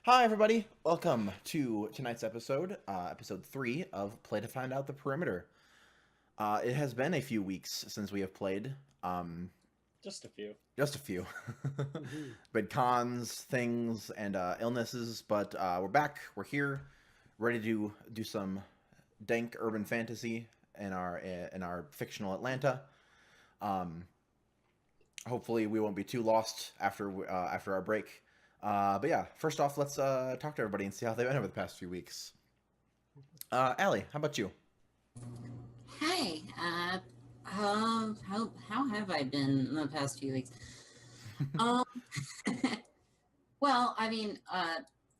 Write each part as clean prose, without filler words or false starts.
Hi, everybody. Welcome to tonight's episode, episode 3 of Play to Find Out the Perimeter. It has been a few weeks since we have played. Just a few. Just a few. Been cons, things, and illnesses, but we're back. We're here, ready to do some dank urban fantasy in our fictional Atlanta. Hopefully, we won't be too lost after our break. But yeah, first off, let's talk to everybody and see how they've been over the past few weeks. Allie, how about you? Hi. How have I been in the past few weeks? Um, well,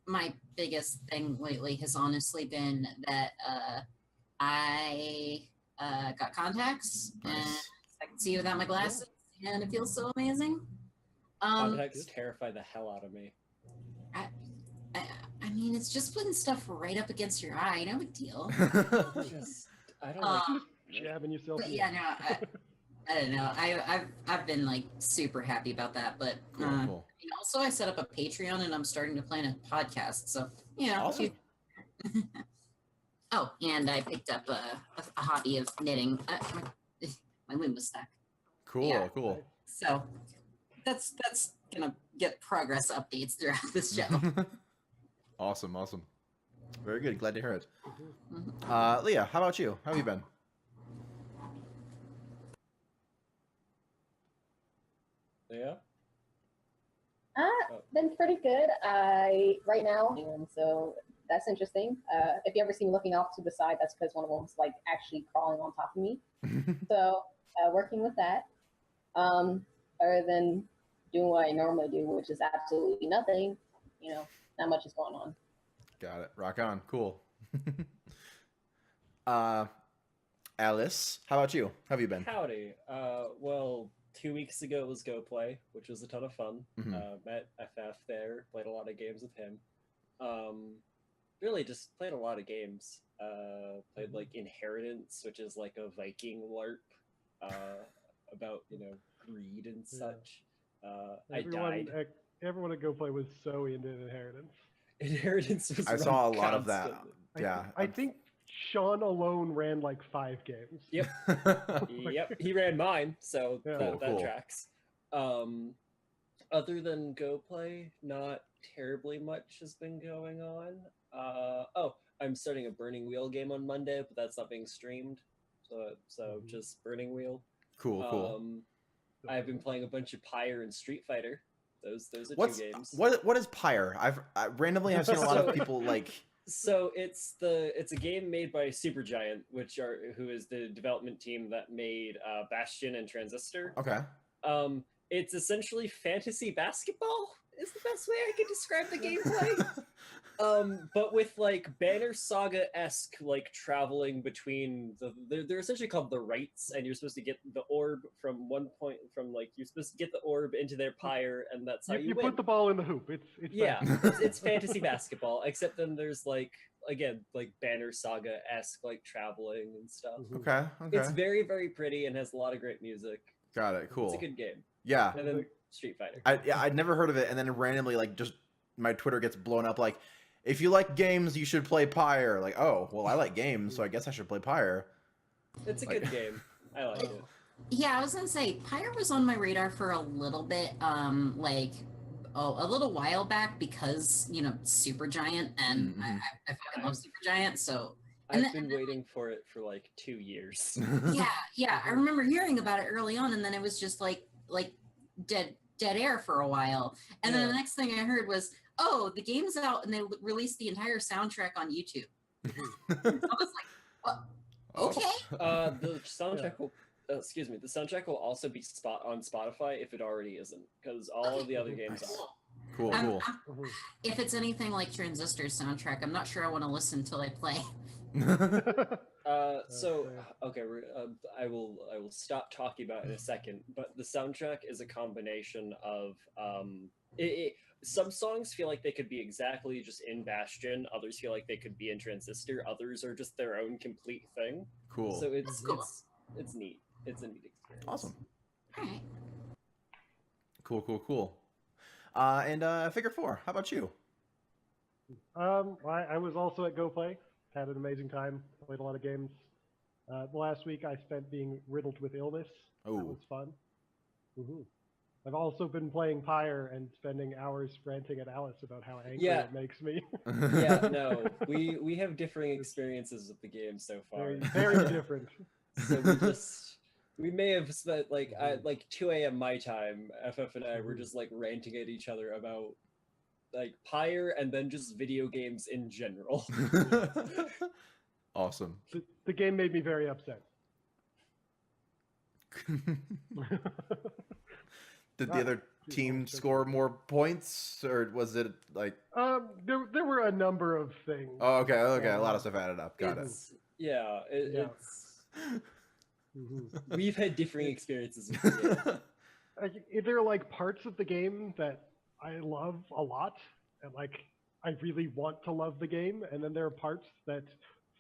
my biggest thing lately has honestly been that I got contacts and Nice. I can see without my glasses, and it feels so amazing. Contacts terrify the hell out of me. I, I, I mean, it's just putting stuff right up against your eye. No big deal. I don't like jabbing yourself. But yeah, no, I don't know. I've been like super happy about that. But Cool. and also, I set up a Patreon and I'm starting to plan a podcast. So Awesome. Oh, and I picked up a hobby of knitting. My wind was stuck. Cool. Yeah. Cool. So that's gonna get progress updates throughout this show. Awesome. Very good. Glad to hear it. Mhm. Leah, how about you? How have you been? Yeah. Been pretty good. Right now, and so that's interesting. If you ever see me looking off to the side, that's because one of them's like actually crawling on top of me. So working with that. Other than doing what I normally do, which is absolutely nothing. Not much is going on. Got it. Rock on. Cool. Alice, how about you? How have you been? Howdy. Well, 2 weeks ago was Go Play, which was a ton of fun. Met FF there, played a lot of games with him. Really just played a lot of games. Played like Inheritance, which is like a Viking LARP about, greed and such. I died. Everyone at Go Play was so into Inheritance. Inheritance was I saw a lot of that. constantly. Yeah. I think Sean alone ran like 5 games. Yep. Yep, he ran mine, so Yeah. that Cool. tracks. Other than Go Play, not terribly much has been going on. I'm starting a Burning Wheel game on Monday, but that's not being streamed. So just Burning Wheel. Cool. I've been playing a bunch of Pyre and Street Fighter. Those are What's two games. what is Pyre? I randomly have seen a lot of people like. So it's a game made by Supergiant, who is the development team that made Bastion and Transistor. Okay. It's essentially fantasy basketball is the best way I could describe the gameplay. But with like Banner Saga-esque like traveling between they're essentially called the rights, and you're supposed to get the orb from one point you're supposed to get the orb into their pyre, and that's how you win. Put the ball in the hoop. It's Yeah, it's fantasy basketball, except then there's like again like Banner Saga-esque like traveling and stuff. Okay. It's very, very pretty and has a lot of great music. Got it. Cool. It's a good game. Yeah. And then Street Fighter. I'd never heard of it, and then randomly like just my Twitter gets blown up like, if you like games, you should play Pyre. Like, oh, well, I like games, so I guess I should play Pyre. It's a good game. I like it. Yeah, I was gonna say Pyre was on my radar for a little bit, a little while back because Supergiant, and I fucking love Supergiant. So I've been waiting for it for like 2 years. yeah, I remember hearing about it early on, and then it was just like dead air for a while, and then the next thing I heard was, oh, the game's out, and they released the entire soundtrack on YouTube. I was like, what? Okay. The soundtrack will. Excuse me. The soundtrack will also be on Spotify if it already isn't, because all of the other games are. Cool. If it's anything like Transistor's soundtrack, I'm not sure I want to listen till I play. Okay, I will stop talking about it in a second. But the soundtrack is a combination of some songs feel like they could be exactly just in Bastion. Others feel like they could be in Transistor. Others are just their own complete thing. Cool. So it's Cool. it's neat. It's a neat experience. Awesome. All right. Cool. And Figure 4, how about you? I was also at Go Play. Had an amazing time. Played a lot of games. The last week I spent being riddled with illness. Oh. That was fun. Mm-hmm. I've also been playing Pyre and spending hours ranting at Alice about how angry it makes me. Yeah, no, we have differing experiences with the game so far. Very different. So we may have spent like 2 a.m. my time. FF and I were just like ranting at each other about like Pyre and then just video games in general. Awesome. The game made me very upset. Did the other team score more points, or was it like? There were a number of things. Oh, okay, a lot of stuff added up. Got it. Yeah, it's. We've had differing experiences with the game. There are like parts of the game that I love a lot, and like I really want to love the game, and then there are parts that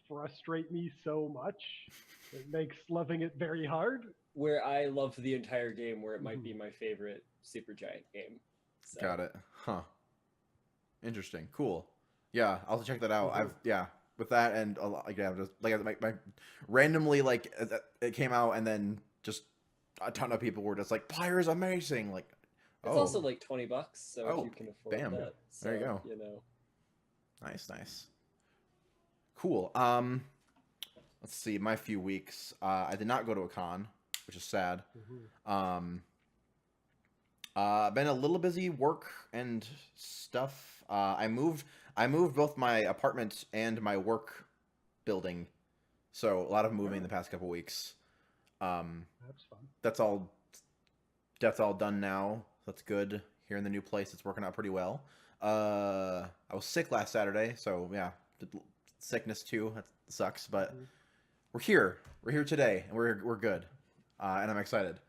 frustrate me so much it makes loving it very hard. Where I love the entire game, where it might be my favorite Supergiant game. So. Got it. Huh. Interesting. Cool. Yeah, I'll check that out. With that and a lot, just like my randomly like it came out and then just a ton of people were just like Pyre's amazing. Like, it's also like $20, so if you can afford bam. that. So, there you go. You know. Nice. Cool. Let's see. My few weeks. I did not go to a con, which is sad. Been a little busy work and stuff. I moved both my apartment and my work building, so a lot of moving the past couple weeks. That's fun. That's all done now. That's good. Here in the new place, it's working out pretty well. I was sick last Saturday, so yeah, sickness too. That sucks, but we're here. We're here today, and we're good, and I'm excited.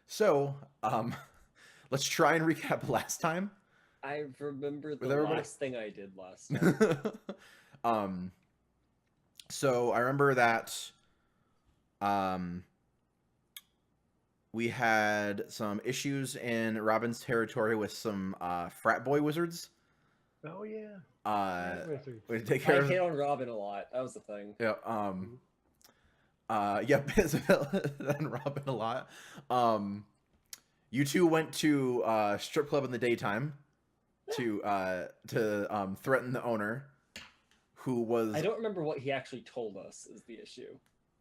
So, let's try and recap last time. I remember the last thing I did last time. So I remember that we had some issues in Robin's territory with some frat boy wizards. Oh yeah. We take care I hate on Robin a lot. That was the thing. Yeah. Yep. And Robin a lot. You two went to strip club in the daytime to threaten the owner, who was. I don't remember what he actually told us is the issue.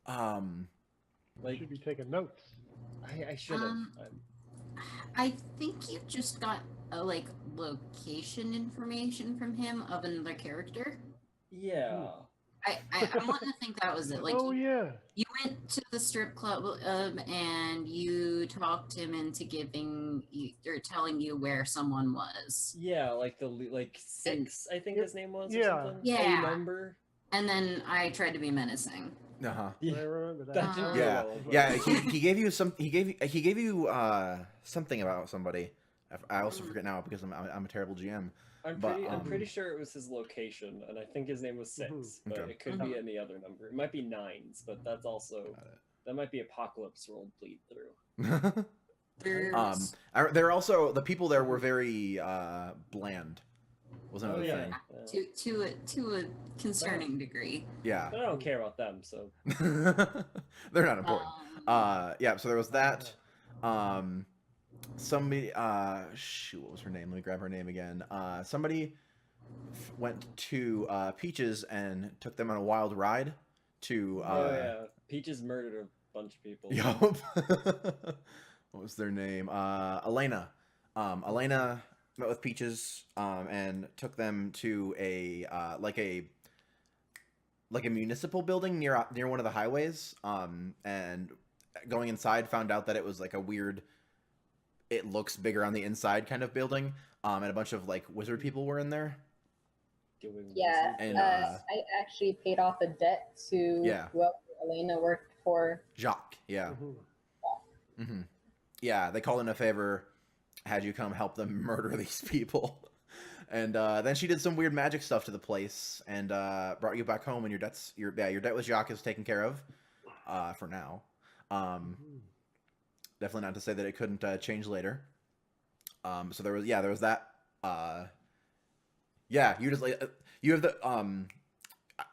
Like, should be taking notes. I should have. I think you just got like location information from him of another character. Yeah. I want to think that was it. Like, you went to the strip club and you talked him into giving you or telling you where someone was. Yeah, like Six, I think his name was. Yeah. Or something. Yeah. I remember. And then I tried to be menacing. Yeah. I remember that. Yeah. He gave you some. He gave you something about somebody. I also forget now because I'm a terrible GM. I'm pretty sure it was his location, and I think his name was Six, but it could be any other number. It might be Nines, but that's also that might be Apocalypse rolled bleed through. They're also the people there were very bland. Was another thing. To a concerning degree. Yeah. But I don't care about them, so they're not important. Yeah. So there was that. Somebody. Shoot, what was her name? Let me grab her name again. Somebody went to Peaches and took them on a wild ride. To. Peaches murdered a bunch of people. Yup. What was their name? Elena. Elena met with Peaches and took them to a municipal building near one of the highways. And going inside, found out that it was like a weird. It looks bigger on the inside kind of building. And a bunch of like wizard people were in there. Yeah, and I actually paid off a debt to whoever Elena worked for. Jacques, yeah. Yeah, they called in a favor, had you come help them murder these people. And then she did some weird magic stuff to the place and brought you back home, and your debt with Jacques is taken care of for now. Definitely not to say that it couldn't change later. So there was that. Yeah, you just like you have the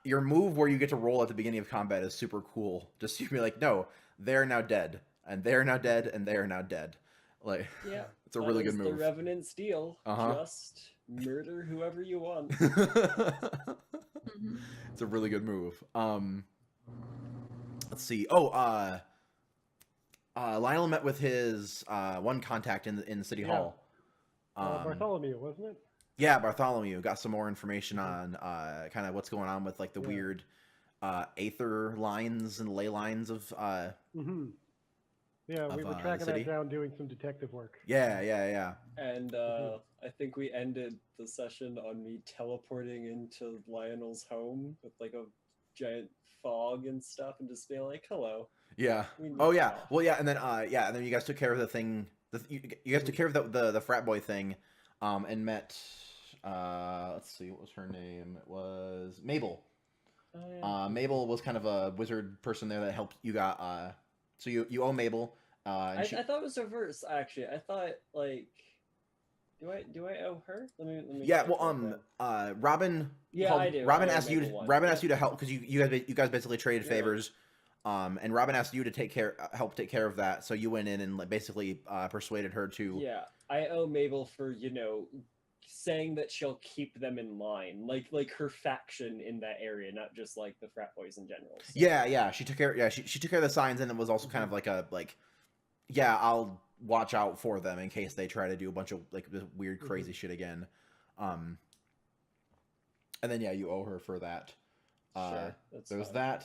your move where you get to roll at the beginning of combat is super cool. Just you be like, no, they're now dead, and they're now dead, and they are now dead. Like, Yeah, it's a really good the move. Revenant's deal. Uh-huh. Just murder whoever you want. It's a really good move. Let's see. Oh, Lionel met with his one contact in the city hall. Bartholomew, wasn't it? Yeah, Bartholomew got some more information on kind of what's going on with like the weird aether lines and ley lines of Yeah, we were tracking that down, doing some detective work. Yeah. And I think we ended the session on me teleporting into Lionel's home with like a giant fog and stuff, and just being like, "Hello." Yeah. Oh yeah. Well, yeah, and then and then you guys took care of the thing. You guys took care of the frat boy thing, and met. Let's see, what was her name? It was Mabel. Oh, yeah. Mabel was kind of a wizard person there that helped you. Got so you owe Mabel. I thought it was reverse. Actually, I thought like, do I owe her? Let me. Yeah. Well, Robin. Yeah, I do. Robin asked you. Robin asked you to help because you guys basically traded favors. And Robin asked you to help take care of that. So you went in and basically persuaded her to. Yeah, I owe Mabel for saying that she'll keep them in line, like her faction in that area, not just like the frat boys in general. So. Yeah. She took care. Yeah, she took care of the signs, and it was also kind of like yeah, I'll watch out for them in case they try to do a bunch of like weird, crazy shit again. And then yeah, you owe her for that. Sure, there was that.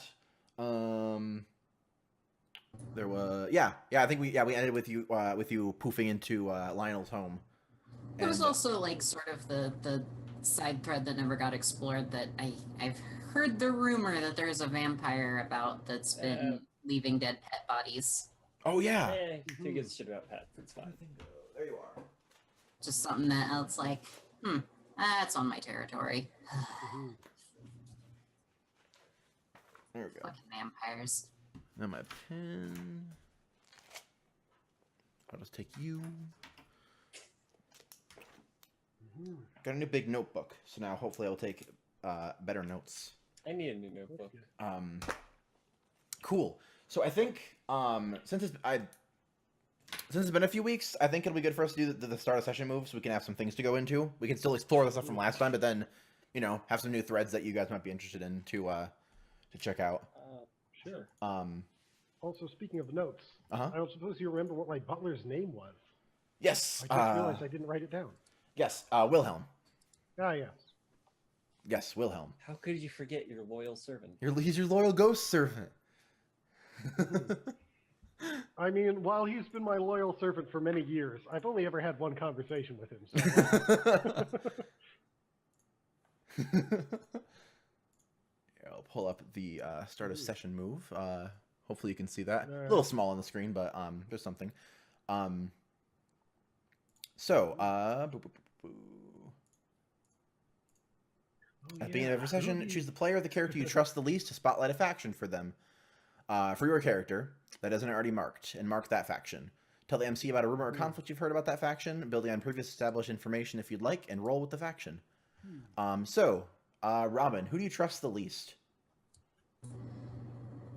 There was I think we ended with you poofing into Lionel's home. There was also like sort of the side thread that never got explored that I've heard the rumor that there's a vampire about that's been leaving dead pet bodies. Oh yeah. Who gives a shit about pets? It's fine. There you are. Just something that else like, that's on my territory. There we go. Fucking vampires. Now my pen. I'll just take you. Got a new big notebook, so now hopefully I'll take better notes. I need a new notebook. Cool. So I think since it's been a few weeks, I think it'll be good for us to do the start of session moves. So we can have some things to go into. We can still explore the stuff from last time, but then have some new threads that you guys might be interested in to check out. Sure. Also, speaking of notes, Uh-huh. I don't suppose you remember what my butler's name was. Yes. I just realized I didn't write it down. Yes. Wilhelm. Ah, yes. Yes, Wilhelm. How could you forget your loyal servant? He's your loyal ghost servant. I mean, while he's been my loyal servant for many years, I've only ever had one conversation with him. So. I'll pull up the start of session move. Hopefully you can see that. A little small on the screen, but there's something. At the beginning of every session, choose the player or the character you trust the least to spotlight a faction for them. For your character that isn't already marked, and mark that faction. Tell the MC about a rumor or conflict you've heard about that faction, building on previous established information if you'd like, and roll with the faction. Robin, who do you trust the least?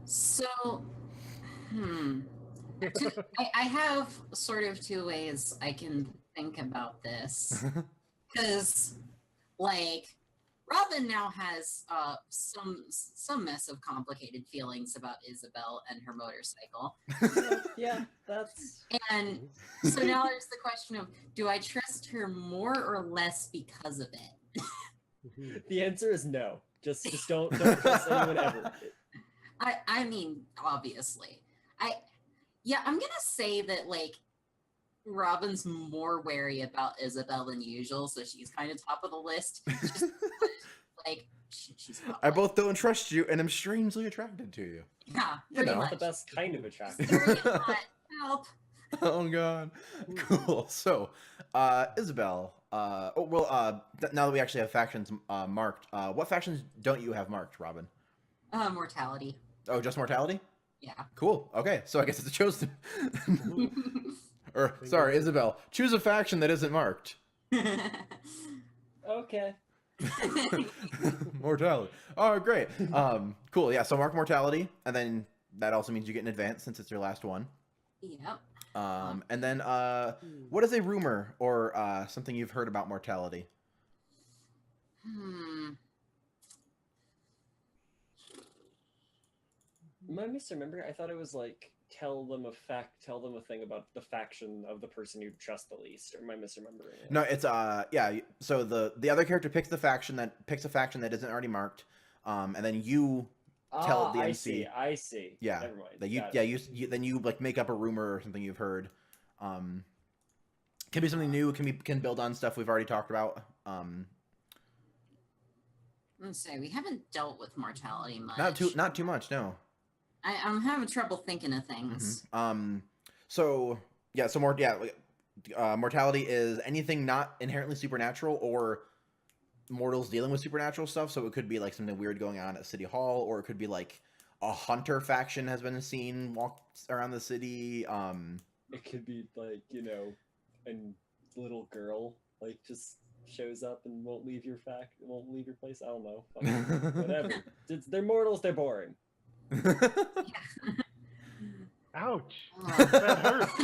So, I have sort of two ways I can think about this. Because, like, Robin now has some mess of complicated feelings about Isabel and her motorcycle. Yeah, that's... And so now there's the question of, do I trust her more or less because of it? The answer is no. Just don't trust anyone ever. I mean, obviously. I'm gonna say that, like, Robin's more wary about Isabel than usual, so she's kind of top of the list. Just like, she's I both don't trust you, and I'm strangely attracted to you. Yeah, pretty Not much. the best kind of attraction. Very hot. Help. Oh god. Cool. So, Isabel. Now that we actually have factions marked, what factions don't you have marked, Robin? Mortality. Oh, just mortality? Yeah. Cool. Okay, so I guess it's a chosen. Or sorry, Isabel. Choose a faction that isn't marked. Okay. Mortality. Oh, great. Cool. Yeah. So mark mortality, and then that also means you get an advance since it's your last one. Yep. And then what is a rumor or something you've heard about mortality? Am I misremembering? I thought it was like tell them a thing about the faction of the person you trust the least. Or am I misremembering it? No, it's yeah. So the other character picks a faction that isn't already marked, and then you tell the MC. I see. Yeah. Never mind. That you then you like make up a rumor or something you've heard. Can be something new. Can build on stuff we've already talked about. Let's say we haven't dealt with mortality much. Not too much. No. I'm having trouble thinking of things. So yeah. So mortality is anything not inherently supernatural or mortals dealing with supernatural stuff. So it could be like something weird going on at City Hall, or it could be like a hunter faction has been seen walk around the city. It could be like, a little girl like just shows up and won't leave your place. I don't know. Whatever. They're mortals. They're boring. Ouch. Oh. That hurts.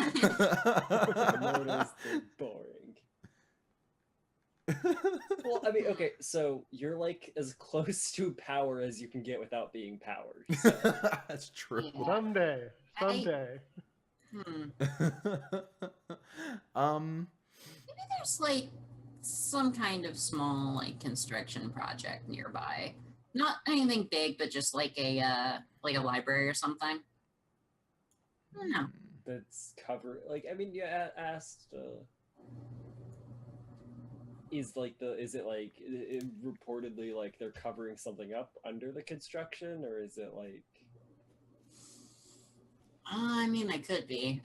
Mortals, they're boring. Well, I mean, okay, so you're like as close to power as you can get without being powered. So. That's true. Yeah. Someday. Maybe there's like some kind of small like construction project nearby. Not anything big, but just like a library or something. I don't know. That's you asked. Is it reportedly like they're covering something up under the construction, or is it like? I mean, I could be.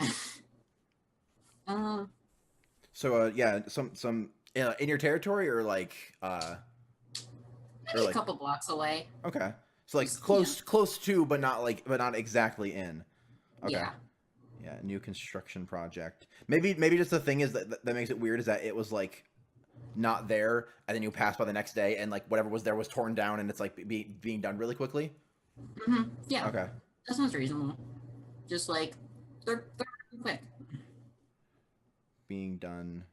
So yeah, some in your territory or like Maybe a couple blocks away. Okay, so like close to, but not exactly in. Okay. Yeah, new construction project. Maybe just the thing is that makes it weird is that it was like not there, and then you pass by the next day, and like whatever was there was torn down, and it's like being done really quickly. Yeah. Okay. That sounds reasonable. Just like they're quick. Being done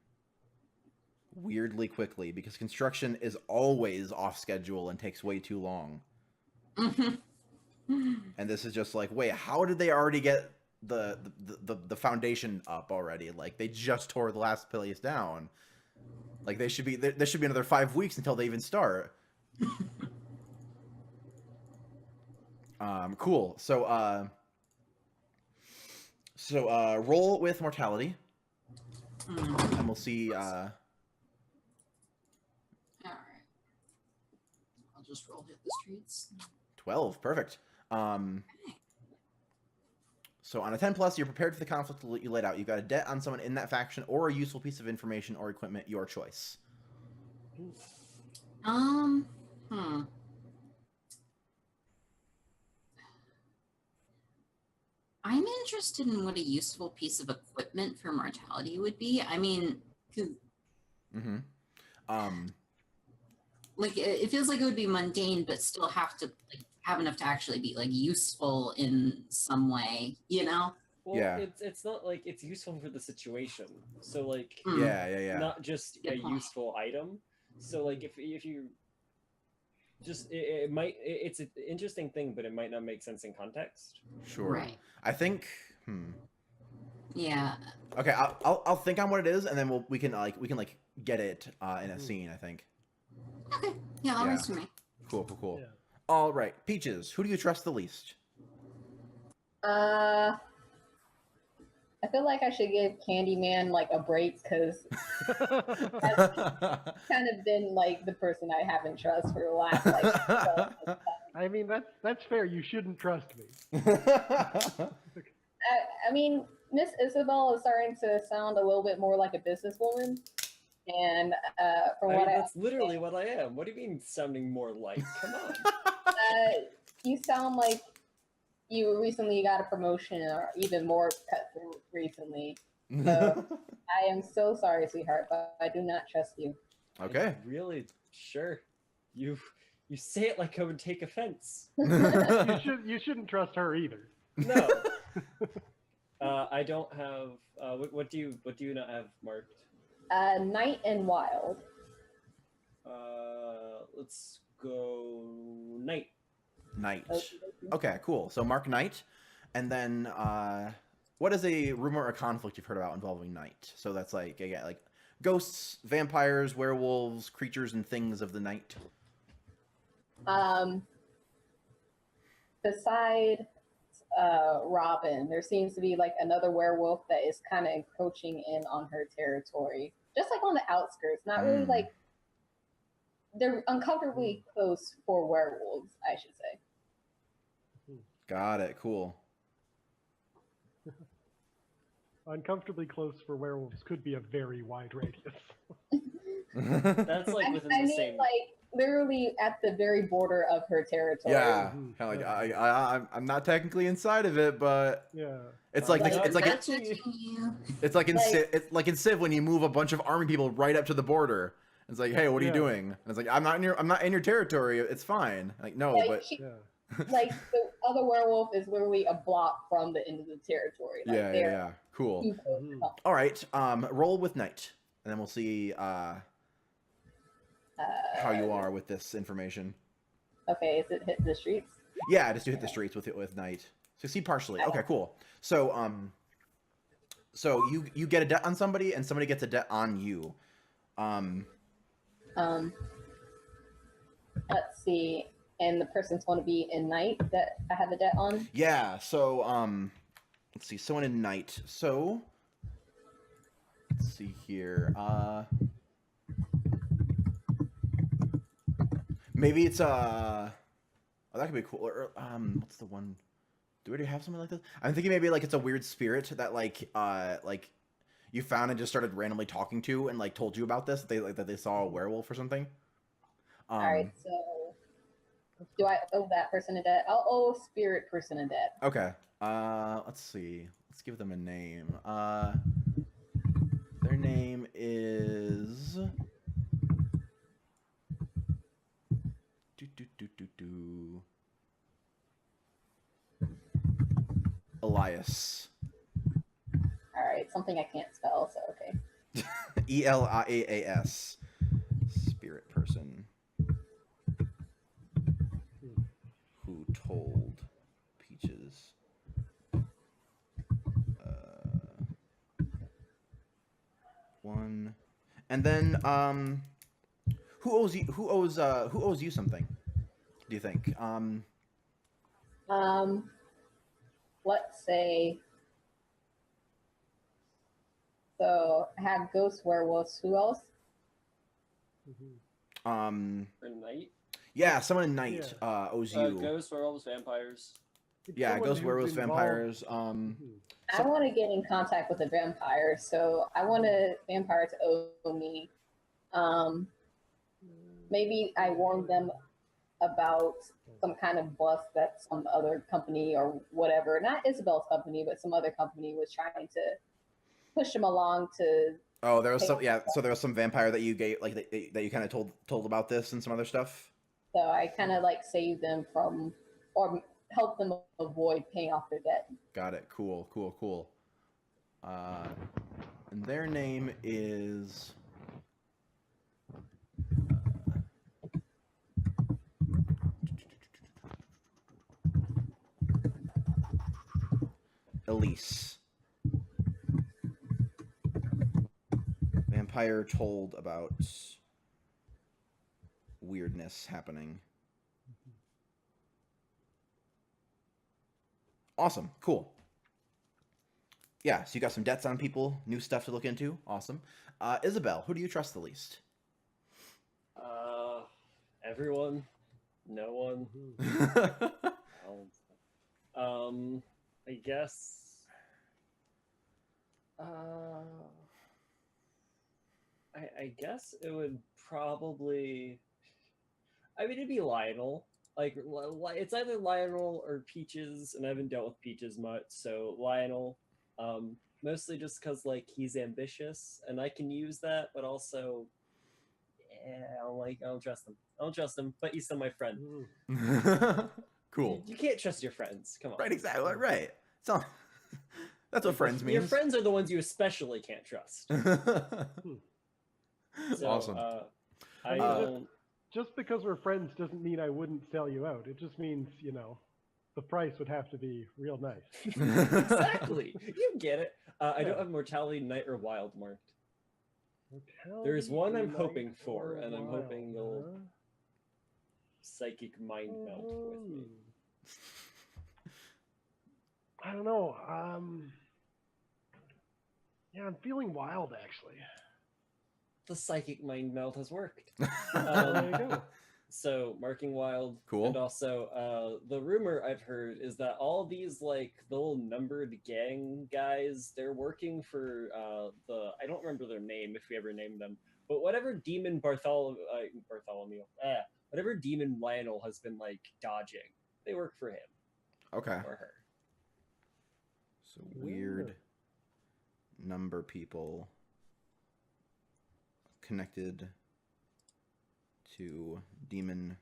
weirdly quickly because construction is always off schedule and takes way too long. And this is just like, wait, how did they already get the foundation up already? Like they just tore the last place down. Like there should be another 5 weeks until they even start. Cool. So roll with mortality. And we'll see. All right. I'll just roll hit the streets. 12. Perfect. So on a 10 plus, you're prepared for the conflict you laid out. You've got a debt on someone in that faction or a useful piece of information or equipment, your choice. I'm interested in what a useful piece of equipment for mortality would be. I mean, like it feels like it would be mundane, but still have to like have enough to actually be like useful in some way, Well, yeah. It's not like it's useful for the situation. So like yeah. Not just a useful item. So like if you just it's an interesting thing, but it might not make sense in context. Sure. Right. I think. Yeah. Okay, I'll think on what it is, and then we can get it in a scene. I think. Okay. Yeah, that works for me. Cool. Yeah. All right, Peaches. Who do you trust the least? I feel like I should give Candyman like a break because that's kind of been like the person I haven't trusted for the last like. I mean that's fair. You shouldn't trust me. I mean, Miss Isabel is starting to sound a little bit more like a businesswoman, and that's literally what I am. What do you mean sounding more like? Come on. You sound like you recently got a promotion or even more cut through recently. So I am so sorry, sweetheart, but I do not trust you. Okay. I really Sure. You say it like I would take offense. You shouldn't trust her either. No. I don't have. What do you not have marked? Night and wild. Let's go night. Night. Okay, cool. So mark night, and then what is a rumor or conflict you've heard about involving night? So that's like again like ghosts, vampires, werewolves, creatures, and things of the night. Beside Robin, there seems to be like another werewolf that is kind of encroaching in on her territory, just like on the outskirts. Not really like they're uncomfortably close for werewolves, I should say. Got it. Cool. Uncomfortably close for werewolves could be a very wide radius. That's like within I the mean, same. like literally at the very border of her territory. Yeah, Mhm. kind of like I'm not technically inside of it, but Yeah. it's like Like, it's like Not judging you. it's like in like- It's like in Civ when you move a bunch of army people right up to the border. It's like, hey, what are you Yeah. doing? And it's like I'm not in your territory. It's fine. Like no, Like, but Yeah. like the other werewolf is literally a block from the end of the territory. Like, yeah. Cool. too close to Mhm. come. All right. Roll with night, and then we'll see how you are with this information. Okay, is it hit the streets? Yeah, just to hit the streets with night. Succeed partially. Okay, cool. So so you get a debt on somebody, and somebody gets a debt on you. Let's see. And the person's going to be in night that I have a debt on. Yeah. So let's see. Someone in night. So let's see here. Maybe it's oh, that could be cool. Or, what's the one? Do we already have something like this? I'm thinking maybe like it's a weird spirit that like you found and just started randomly talking to and like told you about this. That they saw a werewolf or something. All right, so do I owe that person a debt? I'll owe spirit person a debt. Okay. Let's see. Let's give them a name. Their name is. Elias. All right, something I can't spell, so okay. Elias. Spirit person. Who told Peaches. One. And then who owes you something? Do you think? Let's say. So I have ghost werewolves. Who else? Mhm. For night. Yeah, someone in night owes you. Ghosts, werewolves, vampires. Yeah, Someone ghost who's werewolves, involved- vampires. Mhm. I want to get in contact with a vampire, so I want a vampire to owe me. Maybe I warned them about some kind of bust that some other company or whatever, not Isabel's company, but some other company was trying to push them along to. Oh, there was some. Yeah, so there was some vampire that you gave, like that you kind of told about this and some other stuff. So I kind of like saved them from, or help them avoid paying off their debt. Got it. Cool. And their name is. Elise. Vampire told about weirdness happening. Awesome. Cool. Yeah, so you got some debts on people, new stuff to look into. Awesome. Isabel, who do you trust the least? Everyone. No one. I guess. I guess it would probably. I mean, it'd be Lionel. Like, it's either Lionel or Peaches, and I haven't dealt with Peaches much, so Lionel. Mostly just because, like, he's ambitious, and I can use that, but also, I don't trust them. I don't trust them, but he's still my friend. Cool. You can't trust your friends. Come on. Right, exactly. Right. So, that's what friends means. Your friends are the ones you especially can't trust. So, Awesome. I don't. Just because we're friends doesn't mean I wouldn't sell you out. It just means, you know, the price would have to be real nice. Exactly. You get it. I don't have Mortality, Night, or Wild marked. There's one I'm hoping for, and I'm hoping you'll psychic mind melt with me. I don't know. Yeah, I'm feeling wild, actually. The psychic mind melt has worked. There you go. So marking wild. Cool. And also, the rumor I've heard is that all these like little numbered gang guys, they're working for I don't remember their name if we ever named them, but whatever demon whatever demon Lionel has been like dodging, they work for him Okay. or her. So weird number people connected to demon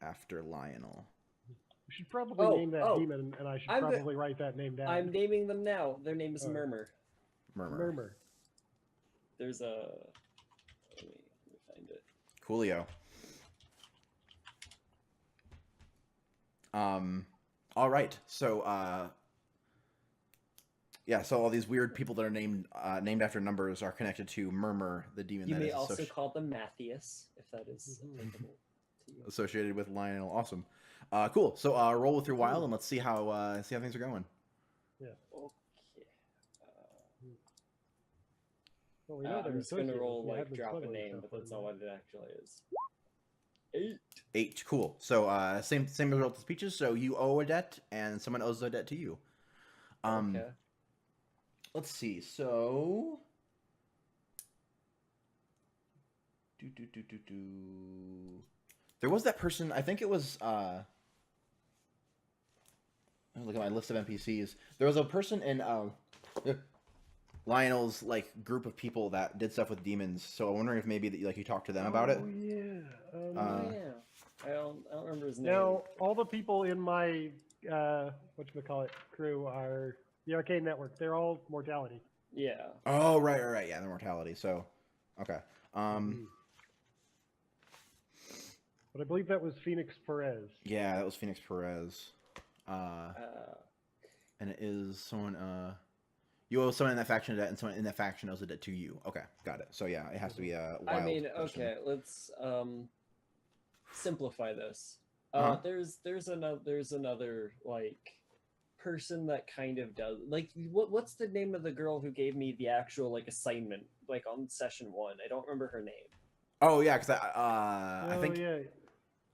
after Lionel. We should probably name that demon, and I should probably write that name down. I'm naming them now. Their name is Murmur. Murmur. There's a... Let me find it. Coolio. All right. So, yeah. So all these weird people that are named after numbers are connected to Murmur, the demon. You that may is also call them Matthias, if that is applicable to you. associated with Lionel. Awesome. Cool. So roll with your wild and let's see how things are going. Yeah. Okay. Well, we know I'm just gonna roll you like have been drop a smuggling name, stuff but that's in not there. what it actually is. 8. 8. Cool. So same result as Peaches. So you owe a debt and someone owes a debt to you. Okay. Let's see. So there was that person. I think it was. Look at my list of NPCs. There was a person in Lionel's like group of people that did stuff with demons. So I'm wondering if maybe you talked to them about it. Oh yeah. Yeah. I don't remember his name. Now all the people in my whatchamacallit crew are the Arcade Network. They're all mortality. Yeah. Oh right. Yeah, the mortality. So okay. But I believe that was Phoenix Perez. Yeah, that was Phoenix Perez. And it is someone. You owe someone in that faction a debt, and someone in that faction owes a debt to you. Okay, got it. So yeah, it has to be a wild person. Okay, let's simplify this. There's another like person that kind of does like what's the name of the girl who gave me the actual like assignment like on session 1? I don't remember her name. Oh yeah, because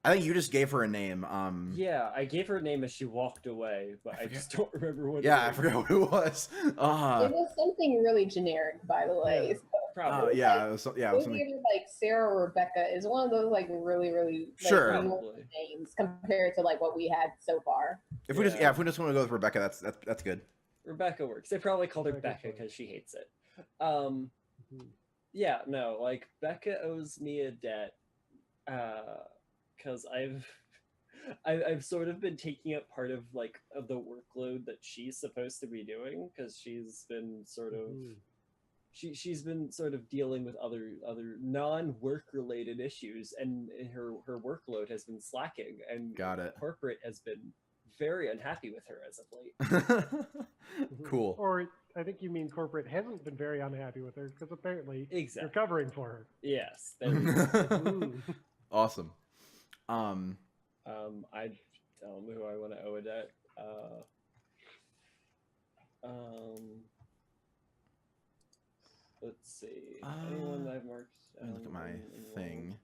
I think you just gave her a name. Yeah, I gave her a name as she walked away, but I just don't remember what. Yeah, I forgot what it was. It was something really generic, by the way. So probably. Yeah, like, it was something. either like Sarah or Rebecca is one of those like really like, sure names compared to like what we had so far. If we just want to go with Rebecca, that's good. Rebecca works. They probably called her Becca because she hates it. Yeah, no, like Becca owes me a debt because I've sort of been taking up part of like of the workload that she's supposed to be doing because she's been sort of she's been sort of dealing with other non-work related issues, and her workload has been slacking, and Got it. corporate has been very unhappy with her as of late. Cool. Or I think you mean corporate hasn't been very unhappy with her because apparently you're covering for her. Yes. There we go. Awesome. I don't know who I want to owe a debt. Let's see. Anyone that I've marked. Let me look at my thing.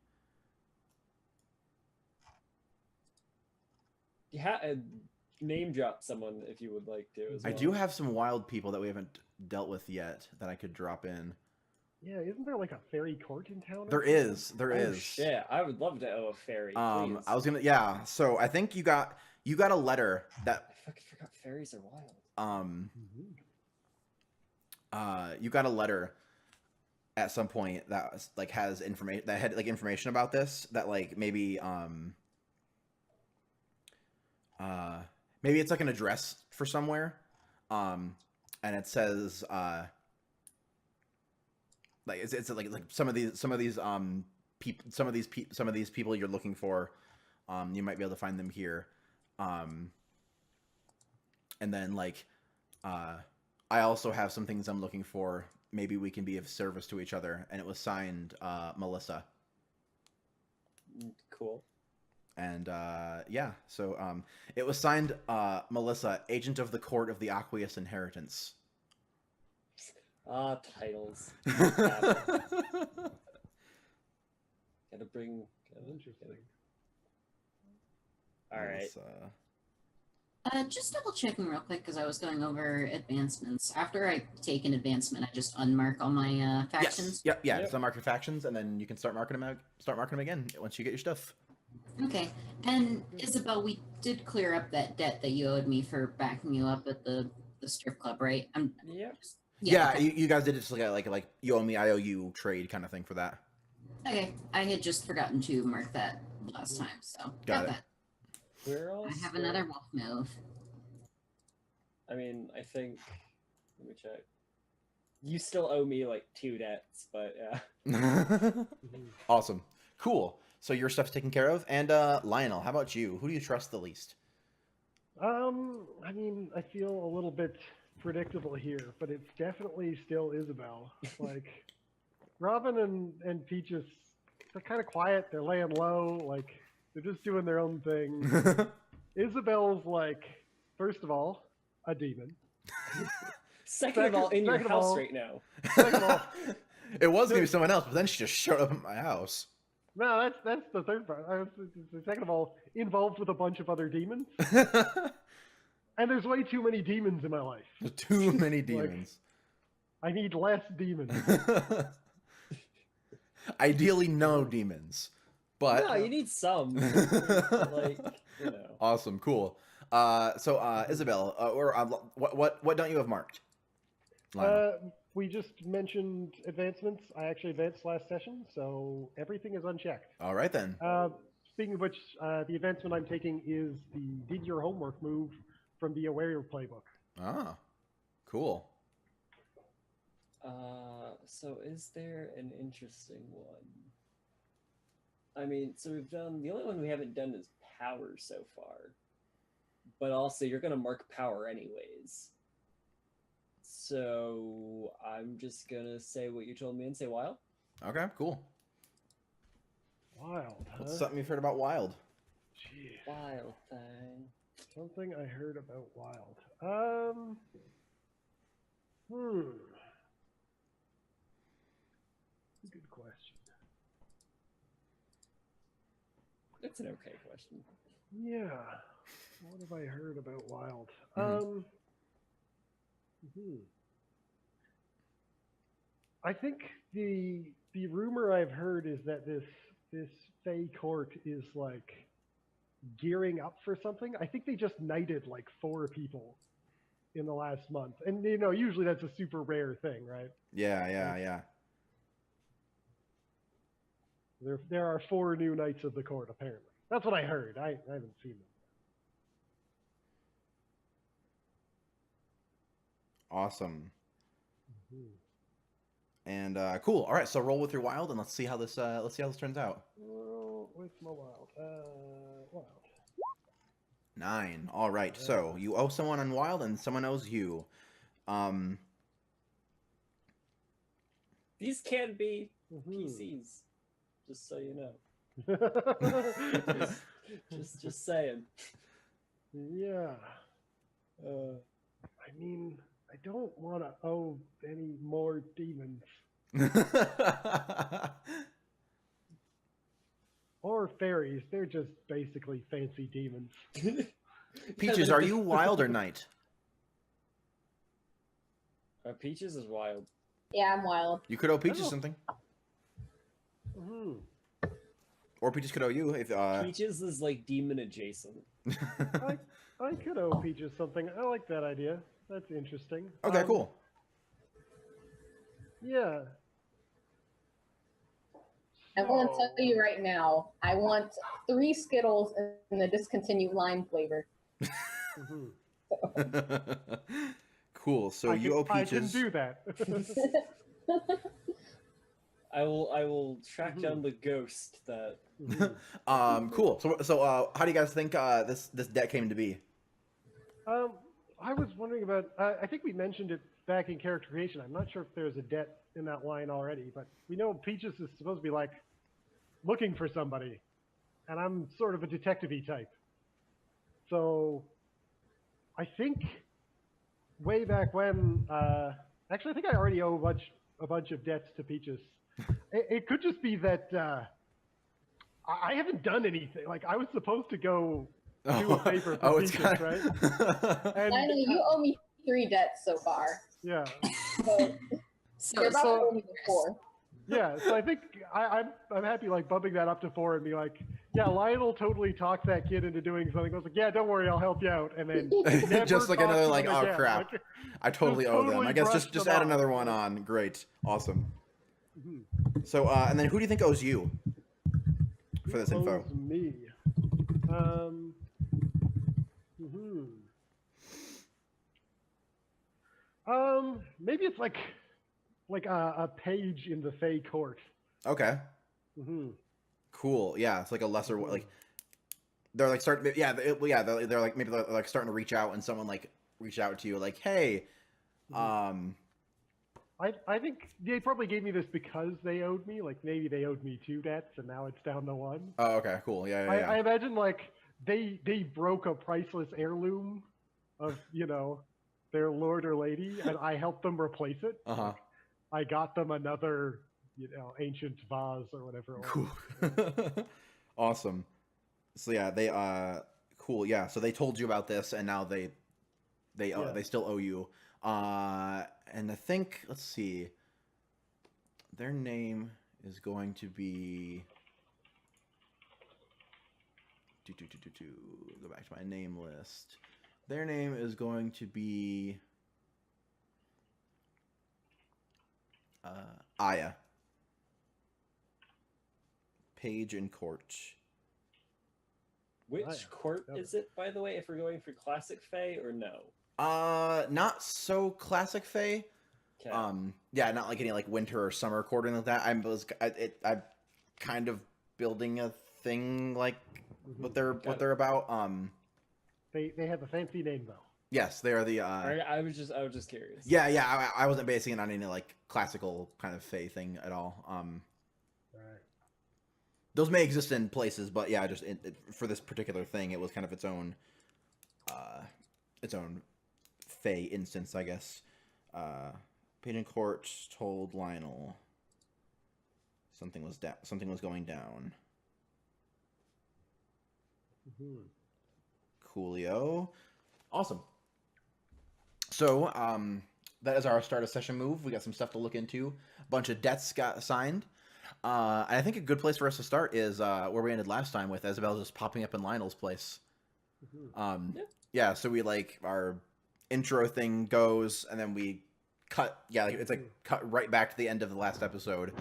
Yeah, name drop someone if you would like to. As well. I do have some wild people that we haven't dealt with yet that I could drop in. Yeah, isn't there like a fairy court in town? There is. Yeah, I would love to owe a fairy. Please. I was gonna. Yeah. So I think you got a letter that. I fucking forgot fairies are wild. You got a letter at some point that was, like has information that had like information about this that like maybe maybe it's like an address for somewhere, and it says like it's like some of these people you're looking for, you might be able to find them here, and then like I also have some things I'm looking for. Maybe we can be of service to each other. And it was signed Melissa. Cool. And yeah, so it was signed Melissa, agent of the court of the Aqueous Inheritance. Ah, titles. Gotta bring. Interesting. All right. Just double checking real quick because I was going over advancements. After I take an advancement, I just unmark all my factions. Yes. Yeah. Just unmark your factions, and then you can start marking them out. Start marking them again once you get your stuff. Okay. And Isabel, we did clear up that debt that you owed me for backing you up at the strip club, right? Yep. Yeah, okay. you guys did just like you owe me, I owe you trade kind of thing for that. Okay, I had just forgotten to mark that last time, so Got it. We're all I have another wolf move. I mean, I think. Let me check. You still owe me like 2 debts, but yeah. Awesome, cool. So your stuff's taken care of, and Lionel, how about you? Who do you trust the least? I mean, I feel a little bit predictable here, but it's definitely still Isabel. Like, Robin and Peaches, they're kind of quiet. They're laying low. Like, they're just doing their own thing. Isabel's like, first of all, a demon. Second of all, in your house right now. Second of all, it was gonna be someone else, but then she just showed up at my house. no, that's the third part. Second of all, involved with a bunch of other demons. And there's way too many demons in my life. Too many demons. Like, I need less demons. Ideally, no demons. But No, you need some. Like, you know. Awesome, cool. So Isabel, what don't you have marked? We just mentioned advancements. I actually advanced last session, so everything is unchecked. All right then. Speaking of which, the advancement I'm taking is the Did Your Homework move from the Aware playbook. Ah, cool. So is there an interesting one? I mean, so we've done, the only one we haven't done is power so far. But also, you're going to mark power anyways. So I'm just going to say what you told me and say wild. Okay, cool. Wild, huh? What's something you've heard about wild? Jeez. Wild thing. Something I heard about wild. Good question. It's an okay question. Yeah. What have I heard about wild? I think the rumor I've heard is that this Fey court is like gearing up for something. I think they just knighted like 4 people in the last month, and you know usually that's a super rare thing, right? Yeah. There are 4 new knights of the court apparently. That's what I heard. I haven't seen them. Awesome. And cool. All right, so roll with your wild, and let's see how this turns out. Roll with my wild. Wild. 9. All right. So you owe someone on wild, and someone owes you. These can be PCs, just so you know. just saying. Yeah. I mean, I don't want to owe any more demons. Or fairies. They're just basically fancy demons. Peaches, are you wild or knight? Peaches is wild. Yeah, I'm wild. You could owe Peaches something. Mm-hmm. Or Peaches could owe you if Peaches is like demon adjacent. I could owe Peaches something. I like that idea. That's interesting. Okay, cool. Yeah. I'm going to tell you right now. I want 3 Skittles in the discontinued lime flavor. Cool. So you owe I can Peaches. do that. I will track down the ghost that. Cool. So how do you guys think this deck came to be? I was wondering about. I think we mentioned it back in character creation. I'm not sure if there's a debt in that line already, but we know Peaches is supposed to be like looking for somebody, and I'm sort of a detective-y type. So I think way back when, actually, I think I already owe a bunch of debts to Peaches. It could just be that I haven't done anything. Like I was supposed to go do a favor for Peaches, right? And, I know you owe me 3 debts so far. Yeah. So you're about to owe me 4. Yeah, so I think I'm happy like bumping that up to 4 and be like, yeah, Lionel totally talked that kid into doing something. I was like, yeah, don't worry, I'll help you out. And then just like another like, oh again. crap, like, I totally owe them. totally I guess brushed just them add off. another one on. Great, awesome. So and then who do you think owes you for this info? Owes me. Maybe it's like a page in the Fey court. Okay. Cool. Yeah, it's like a lesser like they're like starting. Yeah, they're like maybe they're like starting to reach out, and someone like reach out to you like, hey, I think they probably gave me this because they owed me. Like maybe they owed me 2 debts, and now it's down to 1. Oh, okay, cool. Yeah. I imagine like they broke a priceless heirloom of their lord or lady, and I helped them replace it. I got them another ancient vase or whatever. Cool. Awesome. So yeah, they cool. Yeah, so they told you about this, and now they still owe you. And I think, let's see, their name is going to be go back to my name list. Their name is going to be Aya. Page in court. Which court is it, by the way, if we're going for classic Fae or no? Not so classic Fae. Okay. Yeah, not like any like winter or summer court or anything like that. I'm kind of building a thing like what they're about. They have a fancy name though. Yes, they are the. I was just curious. Yeah. I wasn't basing it on any like classical kind of Fae thing at all. Right. Those may exist in places, but yeah, just for this particular thing, it was kind of its own Fae instance, I guess. Payton Court told Lionel something was going down. Coolio. Awesome. So, that is our start of session move. We got some stuff to look into. A bunch of debts got signed. And I think a good place for us to start is where we ended last time with Isabel just popping up in Lionel's place. Yeah, so we like our intro thing goes, and then we cut. Yeah, like, it's like cut right back to the end of the last episode,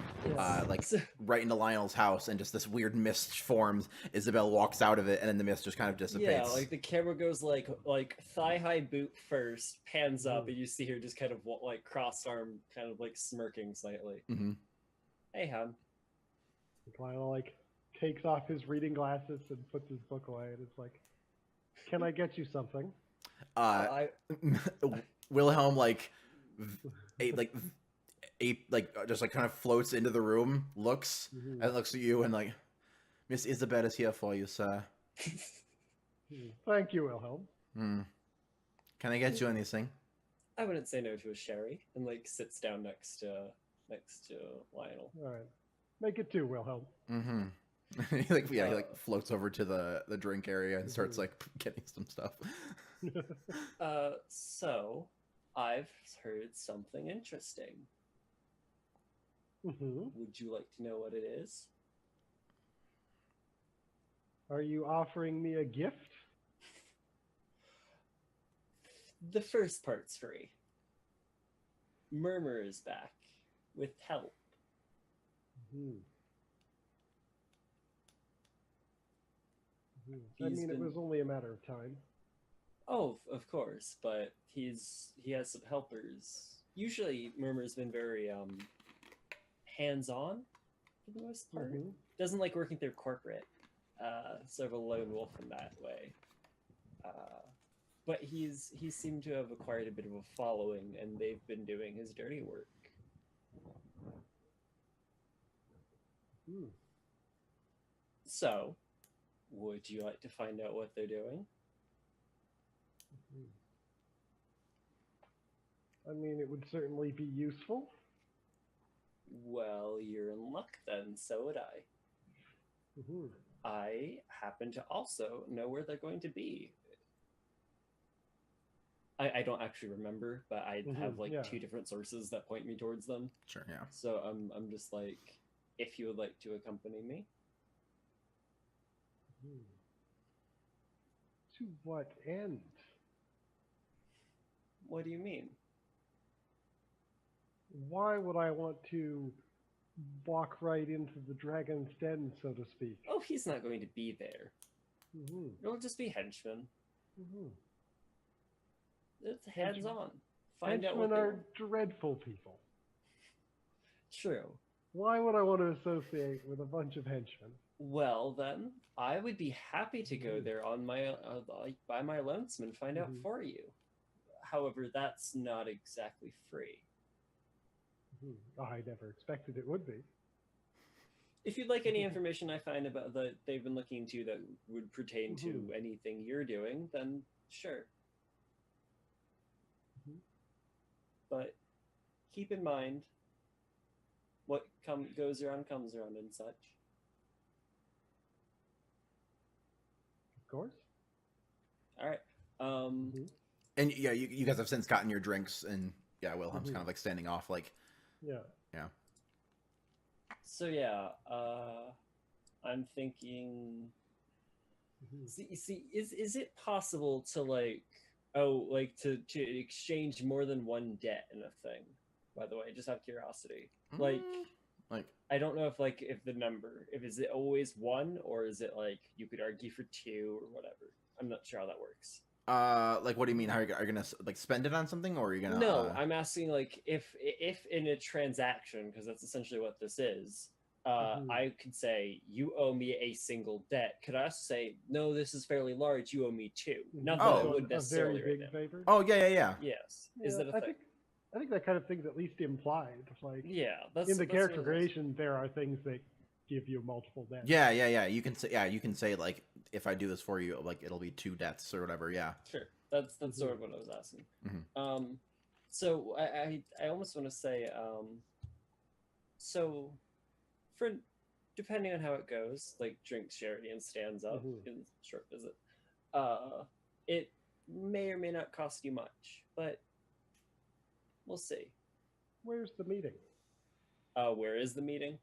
like right into Lionel's house, and just this weird mist forms. Isabel walks out of it, and then the mist just kind of dissipates. Yeah, like the camera goes like thigh high boot first, pans up, and you see her just kind of like crossed arm, kind of like smirking slightly. Hey, hon. Lionel like takes off his reading glasses and puts his book away, and it's like, "Can I get you something?" Wilhelm just like kind of floats into the room, looks and looks at you, and like, Miss Isabel is here for you, sir. Thank you, Wilhelm. Can I get you anything? I wouldn't say no to a sherry, and like sits down next to Lionel. All right, make it 2, Wilhelm. he floats over to the drink area and starts like getting some stuff. So I've heard something interesting. Would you like to know what it is? Are you offering me a gift? The first part's free. Murmur is back with help. I mean, it was only a matter of time. Oh, of course, but he has some helpers. Usually, Murmur's been very hands-on for the most part. Doesn't like working through corporate. Sort of a lone wolf in that way. But he's seemed to have acquired a bit of a following, and they've been doing his dirty work. So, would you like to find out what they're doing? I mean, it would certainly be useful. Well, you're in luck then, so would I. I happen to also know where they're going to be. I don't actually remember, but I have like two different sources that point me towards them. Sure, yeah. So I'm just like, if you would like to accompany me. To what end? What do you mean? Why would I want to walk right into the dragon's den, so to speak? Oh, he's not going to be there. It'll just be henchmen. It's hands-on. Find out what henchmen are dreadful people. True. Why would I want to associate with a bunch of henchmen? Well, then, I would be happy to go there on my by my lonesome and find out for you. However, that's not exactly free. I never expected it would be. If you'd like any information I find about that they've been looking into that would pertain to anything you're doing, then sure. But keep in mind, what goes around comes around and such. Of course. All right. And yeah, you guys have since gotten your drinks, and yeah, Wilhelm's kind of like standing off, like. Yeah. So yeah, I'm thinking. See, is it possible to to exchange more than one debt in a thing? By the way, just out of curiosity, like I don't know if the number, is it always one, or is it like you could argue for two or whatever? I'm not sure how that works. Like, what do you mean? How are you gonna like spend it on something, or are you gonna? No, I'm asking like if in a transaction, because that's essentially what this is. I could say you owe me a single debt. Could I also say no? This is fairly large. You owe me two. Not that I would necessarily. A very big favor. Oh yeah. Yes. Is that a thing? I think that kind of thing's at least implied. Like that's in the character creation, there are things that give you multiple debts. Yeah. You can say like if I do this for you, like it'll be two debts or whatever. Yeah. Sure. That's sort of what I was asking. So I almost want to say so for depending on how it goes, like drinks charity and stands up in short visit, it may or may not cost you much, but we'll see. Where's the meeting? Where is the meeting?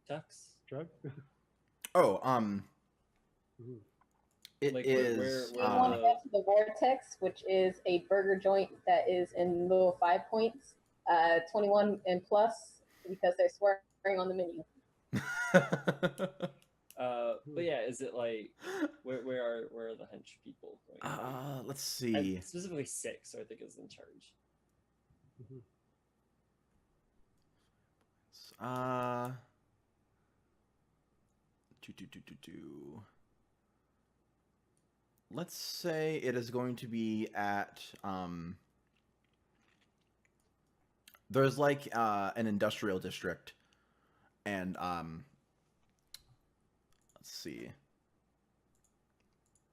Tux? Drug? Oh, it like is. We want to go to the Vortex, which is a burger joint that is in lieu of 5 points, 21 and plus, because they're swearing on the menu. But yeah, is it like where are the hench people going? Let's see. Specifically 6, I think, is in charge. Let's say it is going to be at there's like an industrial district, and let's see.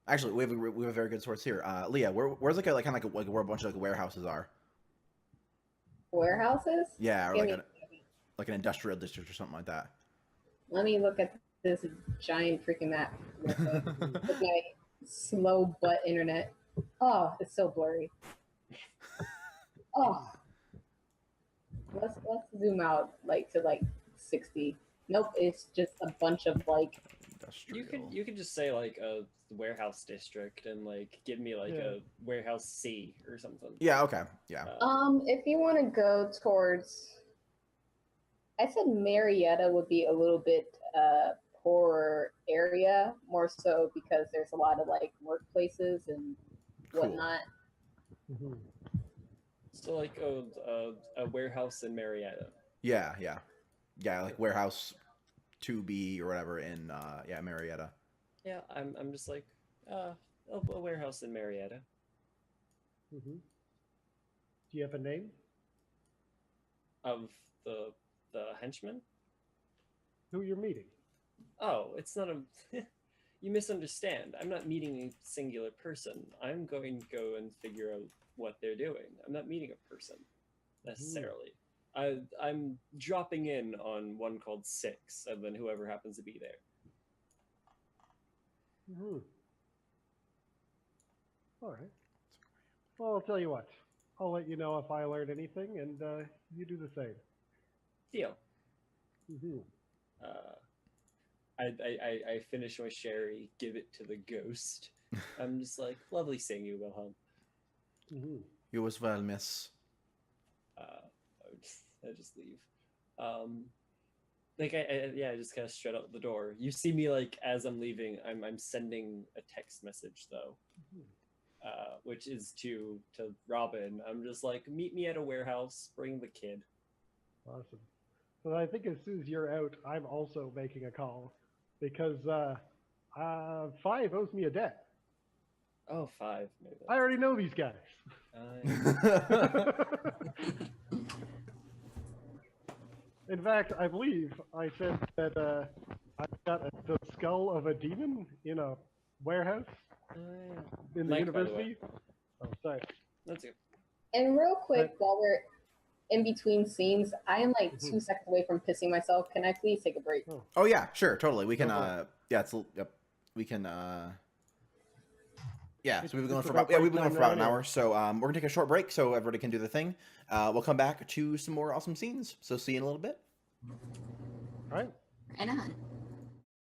Actually, we have a very good source here. Leah, where's like where a bunch of like warehouses are? Warehouses? Yeah, or like an industrial district or something like that. Let me look at this giant freaking map. With my slow butt internet. Oh, it's so blurry. Oh, let's zoom out to 60. Nope, it's just a bunch of industrial. You could just say like a warehouse district and like give me like a warehouse C or something. Yeah. Okay. Yeah. If you want to go towards, I said Marietta would be a little bit poorer area, more so because there's a lot of like workplaces and whatnot. Mhm. So like a warehouse in Marietta. Yeah, like warehouse 2B or whatever in Marietta. Yeah, I'm just like a warehouse in Marietta. Mhm. Do you have a name? Of the henchman? Who you're meeting? Oh, it's not a. You misunderstand. I'm not meeting a singular person. I'm going to go and figure out what they're doing. I'm not meeting a person necessarily. I'm dropping in on one called Six, and then whoever happens to be there. Mm-hmm. All right. Well, I'll tell you what. I'll let you know if I learn anything, and you do the same. Deal. Mm-hmm. I finish my sherry, give it to the ghost. I'm just like, lovely seeing you, Wilhelm. Mm-hmm. You as well, miss. I just leave. Like I just kind of strut out the door. You see me like as I'm leaving. I'm sending a text message though, which is to Robin. I'm just like, meet me at a warehouse. Bring the kid. Awesome. So I think as soon as you're out, I'm also making a call because 5 owes me a debt. Oh, 5. Maybe I already know these guys. In fact, I believe I said that I got the skull of a demon in a warehouse in the Mike, university. Oh, sorry. That's good. And real quick, while we're in between scenes, I am like Mhm. 2 seconds away from pissing myself. Can I please take a break? Oh yeah, sure, totally. We can. Go We can. Yeah, so we've been going It's for about about we've break been going time for about an now hour. So we're gonna take a short break so everybody can do the thing. We'll come back to some more awesome scenes. So see you in a little bit. All right. Right on.